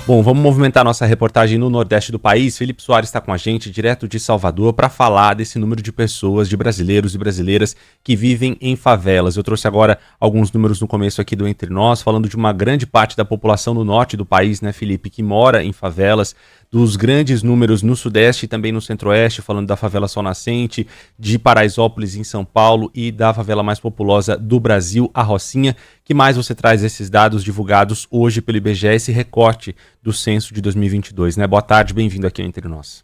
Bom, vamos movimentar nossa reportagem no Nordeste do país. Felipe Soares está com a gente, direto de Salvador, para falar desse número de pessoas, de brasileiros e brasileiras que vivem em favelas. Eu trouxe agora alguns números no começo aqui do Entre Nós, falando de uma grande parte da população no norte do país, né, Felipe, que mora em favelas, dos grandes números no Sudeste e também no Centro-Oeste, falando da favela Sol Nascente, de Paraisópolis em São Paulo e da favela mais populosa do Brasil, a Rocinha. Que mais você traz esses dados divulgados hoje pelo IBGE, esse recorte do censo de 2022, né? Boa tarde, bem-vindo aqui Entre Nós.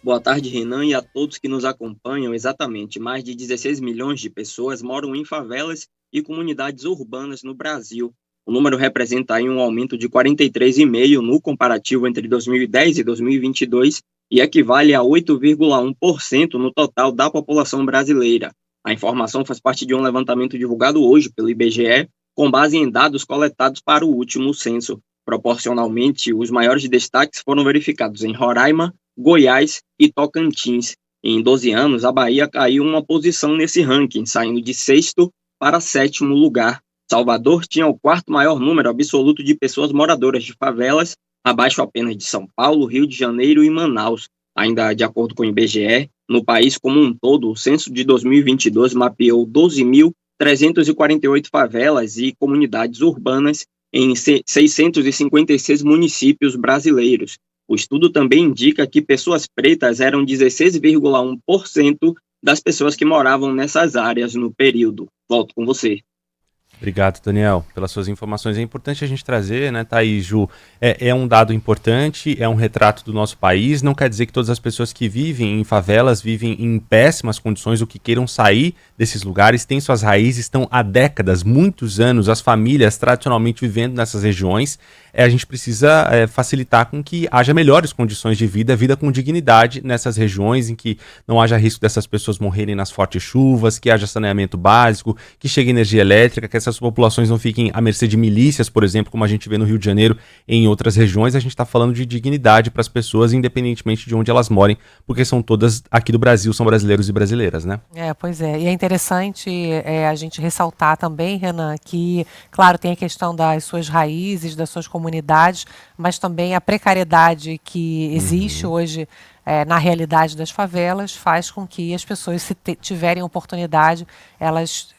Boa tarde, Renan, e a todos que nos acompanham. Exatamente, mais de 16 milhões de pessoas moram em favelas e comunidades urbanas no Brasil. O número representa aí um aumento de 43,5% no comparativo entre 2010 e 2022 e equivale a 8,1% no total da população brasileira. A informação faz parte de um levantamento divulgado hoje pelo IBGE, com base em dados coletados para o último censo. Proporcionalmente, os maiores destaques foram verificados em Roraima, Goiás e Tocantins. Em 12 anos, a Bahia caiu uma posição nesse ranking, saindo de 6º para 7º lugar. Salvador tinha o 4º maior número absoluto de pessoas moradoras de favelas, abaixo apenas de São Paulo, Rio de Janeiro e Manaus. Ainda de acordo com o IBGE, no país como um todo, o censo de 2022 mapeou 12.348 favelas e comunidades urbanas em 656 municípios brasileiros. O estudo também indica que pessoas pretas eram 16,1% das pessoas que moravam nessas áreas no período. Volto com você. Obrigado, Daniel, pelas suas informações. É importante a gente trazer, né, Thaís, Ju, é um dado importante, é um retrato do nosso país, não quer dizer que todas as pessoas que vivem em favelas vivem em péssimas condições ou que queiram sair desses lugares, têm suas raízes, estão há décadas, muitos anos, as famílias tradicionalmente vivendo nessas regiões. A gente precisa facilitar com que haja melhores condições de vida com dignidade nessas regiões, em que não haja risco dessas pessoas morrerem nas fortes chuvas, que haja saneamento básico, que chegue energia elétrica, que essas populações não fiquem à mercê de milícias, por exemplo, como a gente vê no Rio de Janeiro e em outras regiões. A gente está falando de dignidade para as pessoas, independentemente de onde elas morem, porque são todas aqui do Brasil, são brasileiros e brasileiras, né? Pois é. E é interessante a gente ressaltar também, Renan, que, claro, tem a questão das suas raízes, das suas comunidades, mas também a precariedade que existe hoje na realidade das favelas faz com que as pessoas, se tiverem oportunidade, elas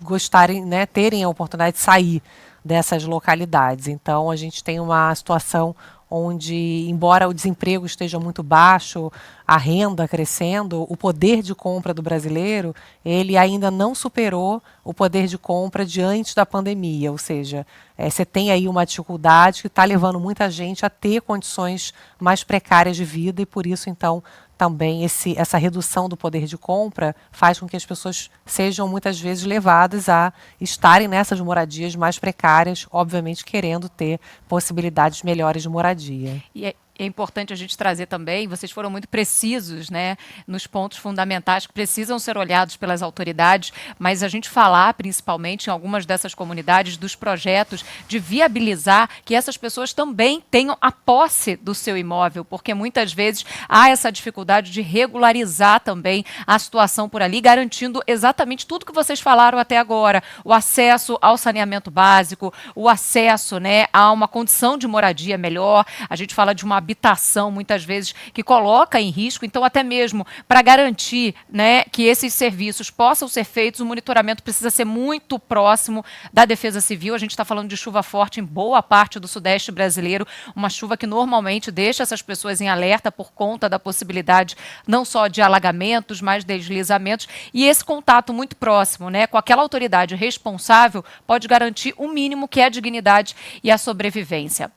gostarem, né, terem a oportunidade de sair dessas localidades. Então, a gente tem uma situação onde, embora o desemprego esteja muito baixo, a renda crescendo, o poder de compra do brasileiro, ele ainda não superou o poder de compra de antes da pandemia, ou seja, você tem aí uma dificuldade que está levando muita gente a ter condições mais precárias de vida e por isso, então, também essa redução do poder de compra faz com que as pessoas sejam muitas vezes levadas a estarem nessas moradias mais precárias, obviamente querendo ter possibilidades melhores de moradia. E é importante a gente trazer também, vocês foram muito precisos, né, nos pontos fundamentais que precisam ser olhados pelas autoridades, mas a gente falar principalmente em algumas dessas comunidades dos projetos de viabilizar que essas pessoas também tenham a posse do seu imóvel, porque muitas vezes há essa dificuldade de regularizar também a situação por ali, garantindo exatamente tudo que vocês falaram até agora, o acesso ao saneamento básico, o acesso, né, a uma condição de moradia melhor. A gente fala de uma habitação, muitas vezes, que coloca em risco. Então, até mesmo para garantir, né, que esses serviços possam ser feitos, o monitoramento precisa ser muito próximo da Defesa Civil. A gente está falando de chuva forte em boa parte do Sudeste brasileiro, uma chuva que normalmente deixa essas pessoas em alerta por conta da possibilidade não só de alagamentos, mas deslizamentos. E esse contato muito próximo, né, com aquela autoridade responsável pode garantir o mínimo que é a dignidade e a sobrevivência.